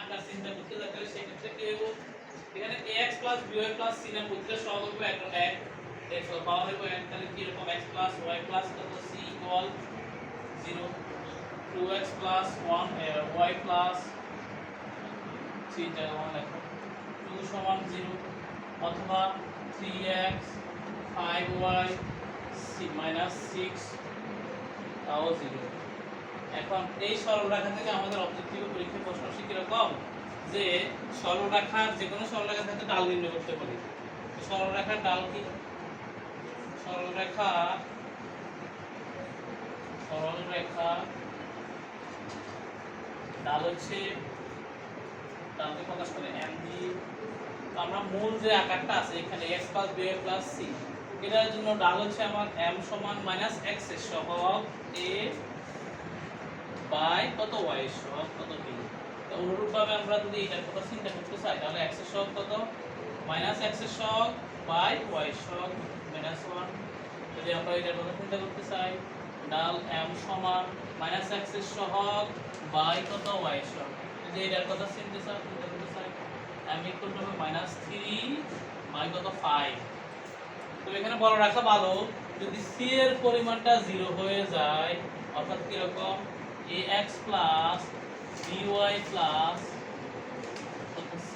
আকার চিন্তা করতে যাই তাহলে সেই ক্ষেত্রে কি হইব এখানে ax by c নাম করতে সহজ হবে এখন 1 x পাওয়ার হইব n তাহলে কি রকম x y কত c ইকুয়াল 0 2x 1 y 3 জায়গা 1 লেখো 2 সমান 0 অথবা 3x 5y -6 তাও 0 এখন এই সরলরেখা থেকে আমাদের অবজেক্টিভ পরীক্ষা প্রশ্ন আসে কি রকম যে সরলরেখার যে কোনো সরলরেখা থেকে ঢাল নির্ণয় করতে পারি সরলরেখার ঢাল কি সরলরেখা ঢাল হচ্ছে ঢালকে প্রকাশ করে m দিয়ে তো আমরা মূল যে আকারটা আছে এখানে x by c এটার জন্য ঢাল হচ্ছে আমার m সমান -x এর সহগ a বাই কত y এর সহগ কত b তো অনুরূপভাবে আমরা যদি এটার কথা চিন্তা করতে চাই তাহলে x এর সহগ কত -x এর সহগ বাই y এর সহগ -1 যদি আমরা এটার কথা চিন্তা করতে চাই ঢাল m সমান -x এর সহগ বাই কত y এর সহগ যদি এটার কথা চিন্তা করতে চাই m ইকুয়াল টু -3 বাই কত 5 তো এখানে বড় রাখা ভালো যদি c এর পরিমাণটা 0 হয়ে যায় অর্থাৎ কি রকম ax by c